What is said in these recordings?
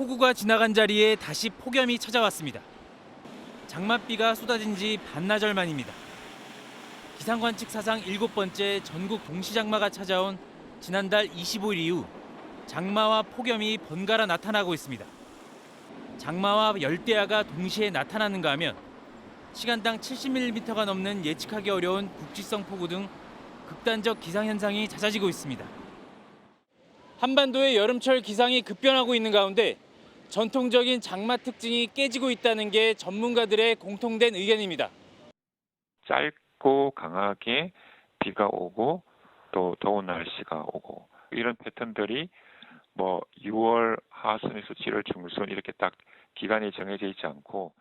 폭우가 지나간 자리에 다시 폭염이 찾아왔습니다. 장맛비가 쏟아진 지 반나절 만입니다. 기상관측 사상 7번째 전국 동시장마가 찾아온 지난달 25일 이후 장마와 폭염이 번갈아 나타나고 있습니다. 장마와 열대야가 동시에 나타나는가 하면 시간당 70mm가 넘는 예측하기 어려운 국지성 폭우 등 극단적 기상현상이 잦아지고 있습니다. 한반도의 여름철 기상이 급변하고 있는 가운데 전통적인 장마 특징이 깨지고 있다는 게 전문가들의 공통된 의견입니다. 짧고 강하게 비가 오고 또 더운 날씨가 오고 이런 패턴들이 6월 하순에서 7월 중순 이렇게 딱 기간이 정해져 있지 않고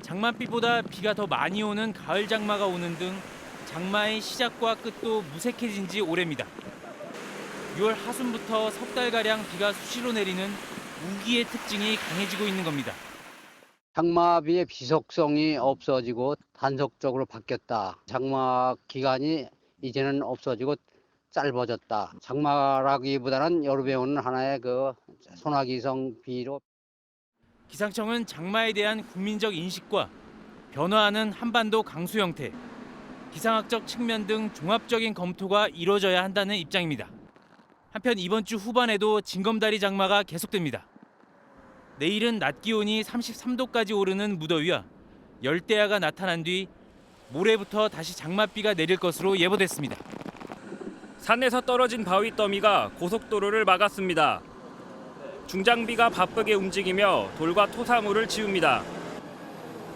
장맛비보다 비가 더 많이 오는 가을 장마가 오는 등 장마의 시작과 끝도 무색해진 지 오래입니다. 6월 하순부터 석 달가량 비가 수시로 내리는 우기의 특징이 강해지고 있는 겁니다. 장마비의 지속성이 없어지고 단속적으로 바뀌었다. 장마 기간이 이제는 없어지고 짧아졌다. 장마라기보다는 여름에 오는 하나의 소나기성 비로. 기상청은 장마에 대한 국민적 인식과 변화하는 한반도 강수 형태, 기상학적 측면 등 종합적인 검토가 이루어져야 한다는 입장입니다. 한편 이번 주 후반에도 징검다리 장마가 계속됩니다. 내일은 낮 기온이 33도까지 오르는 무더위와 열대야가 나타난 뒤 모레부터 다시 장맛비가 내릴 것으로 예보됐습니다. 산에서 떨어진 바위 더미가 고속도로를 막았습니다. 중장비가 바쁘게 움직이며 돌과 토사물을 치웁니다.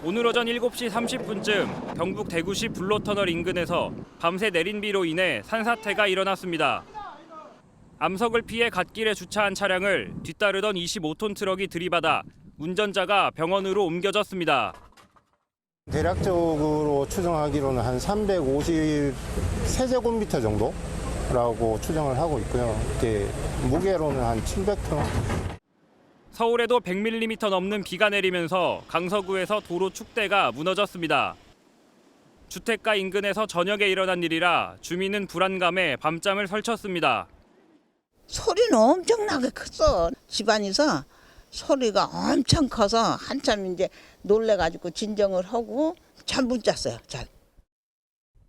오늘 오전 7시 30분쯤 경북 대구시 불로터널 인근에서 밤새 내린 비로 인해 산사태가 일어났습니다. 암석을 피해 갓길에 주차한 차량을 뒤따르던 25톤 트럭이 들이받아 운전자가 병원으로 옮겨졌습니다. 대략적으로 추정하기로는 한 353제곱미터 정도라고 추정을 하고 있고요. 이게 무게로는 한 700톤. 서울에도 100mm 넘는 비가 내리면서 강서구에서 도로 축대가 무너졌습니다. 주택가 인근에서 저녁에 일어난 일이라 주민은 불안감에 밤잠을 설쳤습니다. 소리는 엄청나게 컸어. 집안에서 소리가 엄청 커서 한참 이제 놀래가지고 진정을 하고 잠 못 잤어요. 잘.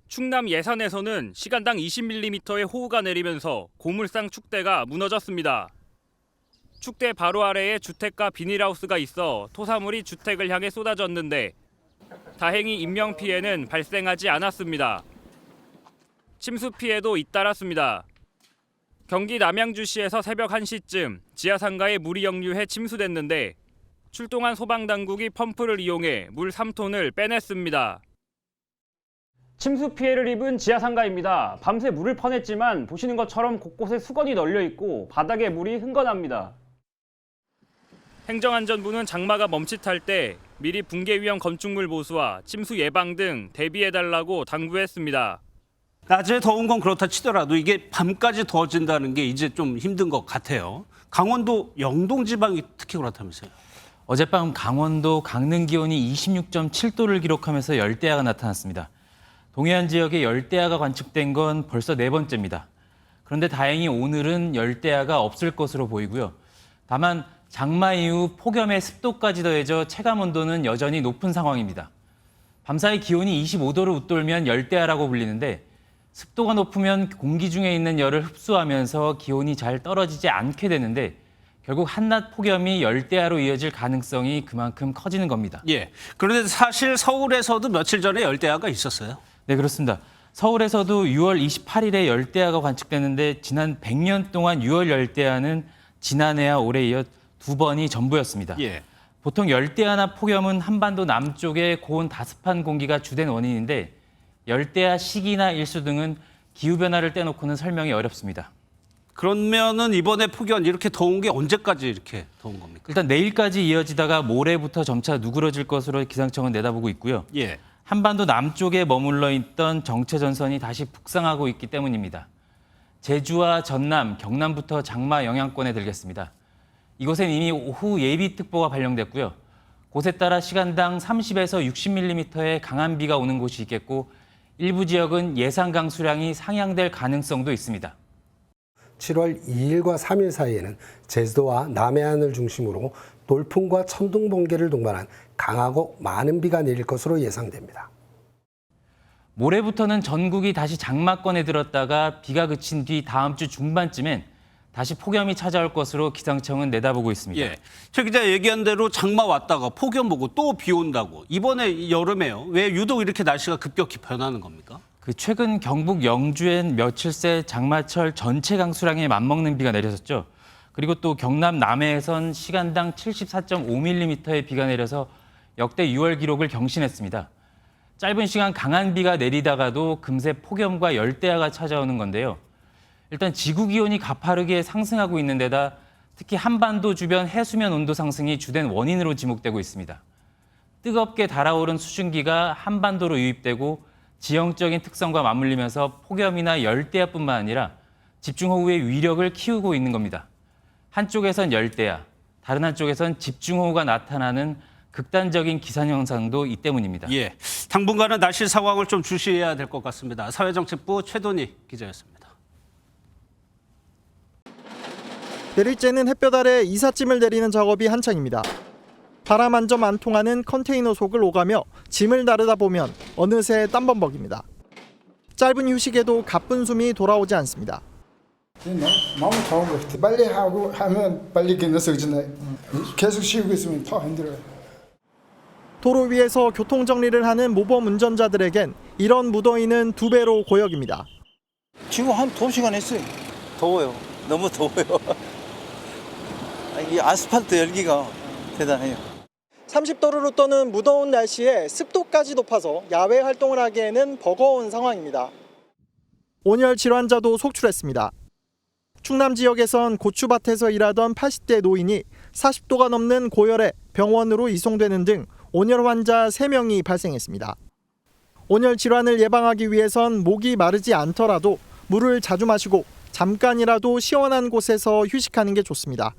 충남 예산에서는 시간당 20mm의 호우가 내리면서 고물상 축대가 무너졌습니다. 축대 바로 아래에 주택가 비닐하우스가 있어 토사물이 주택을 향해 쏟아졌는데 다행히 인명 피해는 발생하지 않았습니다. 침수 피해도 잇따랐습니다. 경기 남양주시에서 새벽 1시쯤 지하상가에 물이 역류해 침수됐는데 출동한 소방당국이 펌프를 이용해 물 3톤을 빼냈습니다. 침수 피해를 입은 지하상가입니다. 밤새 물을 퍼냈지만 보시는 것처럼 곳곳에 수건이 널려 있고 바닥에 물이 흥건합니다. 행정안전부는 장마가 멈칫할 때 미리 붕괴 위험 건축물 보수와 침수 예방 등 대비해달라고 당부했습니다. 낮에 더운 건 그렇다 치더라도 이게 밤까지 더워진다는 게 이제 좀 힘든 것 같아요. 강원도 영동 지방이 특히 그렇다면서요. 어젯밤 강원도 강릉 기온이 26.7도를 기록하면서 열대야가 나타났습니다. 동해안 지역에 열대야가 관측된 건 벌써 4번째입니다. 그런데 다행히 오늘은 열대야가 없을 것으로 보이고요. 다만 장마 이후 폭염에 습도까지 더해져 체감온도는 여전히 높은 상황입니다. 밤사이 기온이 25도를 웃돌면 열대야라고 불리는데 습도가 높으면 공기 중에 있는 열을 흡수하면서 기온이 잘 떨어지지 않게 되는데 결국 한낮 폭염이 열대야로 이어질 가능성이 그만큼 커지는 겁니다. 예. 그런데 사실 서울에서도 며칠 전에 열대야가 있었어요. 네, 그렇습니다. 서울에서도 6월 28일에 열대야가 관측됐는데 지난 100년 동안 6월 열대야는 지난해와 올해 이어 2번이 전부였습니다. 예. 보통 열대야나 폭염은 한반도 남쪽의 고온 다습한 공기가 주된 원인인데 열대야 시기나 일수 등은 기후변화를 떼놓고는 설명이 어렵습니다. 그러면은 이번에 폭염 이렇게 더운 게 언제까지 이렇게 더운 겁니까? 일단 내일까지 이어지다가 모레부터 점차 누그러질 것으로 기상청은 내다보고 있고요. 예. 한반도 남쪽에 머물러 있던 정체 전선이 다시 북상하고 있기 때문입니다. 제주와 전남, 경남부터 장마 영향권에 들겠습니다. 이곳엔 이미 오후 예비특보가 발령됐고요. 곳에 따라 시간당 30에서 60mm의 강한 비가 오는 곳이 있겠고 일부 지역은 예상 강수량이 상향될 가능성도 있습니다. 7월 2일과 3일 사이에는 제주도와 남해안을 중심으로 돌풍과 천둥, 번개를 동반한 강하고 많은 비가 내릴 것으로 예상됩니다. 모레부터는 전국이 다시 장마권에 들었다가 비가 그친 뒤 다음 주 중반쯤엔 다시 폭염이 찾아올 것으로 기상청은 내다보고 있습니다. 예. 최 기자 얘기한 대로 장마 왔다가 폭염 오고 또 비 온다고. 이번에 여름에요. 왜 유독 이렇게 날씨가 급격히 변하는 겁니까? 최근 경북 영주엔 며칠 새 장마철 전체 강수량에 맞먹는 비가 내렸었죠. 그리고 또 경남 남해에선 시간당 74.5mm의 비가 내려서 역대 6월 기록을 경신했습니다. 짧은 시간 강한 비가 내리다가도 금세 폭염과 열대야가 찾아오는 건데요. 일단 지구 기온이 가파르게 상승하고 있는 데다 특히 한반도 주변 해수면 온도 상승이 주된 원인으로 지목되고 있습니다. 뜨겁게 달아오른 수증기가 한반도로 유입되고 지형적인 특성과 맞물리면서 폭염이나 열대야뿐만 아니라 집중호우의 위력을 키우고 있는 겁니다. 한쪽에선 열대야, 다른 한쪽에선 집중호우가 나타나는 극단적인 기상 현상도 이 때문입니다. 예, 당분간은 날씨 상황을 좀 주시해야 될 것 같습니다. 사회정책부 최돈희 기자였습니다. 내릴째는 햇볕 아래 이삿짐을 내리는 작업이 한창입니다. 바람 한 점 안 통하는 컨테이너 속을 오가며 짐을 나르다 보면 어느새 땀범벅입니다. 짧은 휴식에도 가쁜 숨이 돌아오지 않습니다. 너무 더운 것 같아. 빨리 하면 빨리 끝나서 그러잖아요. 계속 쉬고 있으면 더 힘들어요. 도로 위에서 교통정리를 하는 모범 운전자들에겐 이런 무더위는 2배로 고역입니다. 지금 한 2시간 했어요. 더워요. 너무 더워요. 이 아스팔트 열기가 대단해요. 30도를 떠는 무더운 날씨에 습도까지 높아서 야외 활동을 하기에는 버거운 상황입니다. 온열 질환자도 속출했습니다. 충남 지역에선 고추밭에서 일하던 80대 노인이 40도가 넘는 고열에 병원으로 이송되는 등 온열 환자 3명이 발생했습니다. 온열 질환을 예방하기 위해선 목이 마르지 않더라도 물을 자주 마시고 잠깐이라도 시원한 곳에서 휴식하는 게 좋습니다.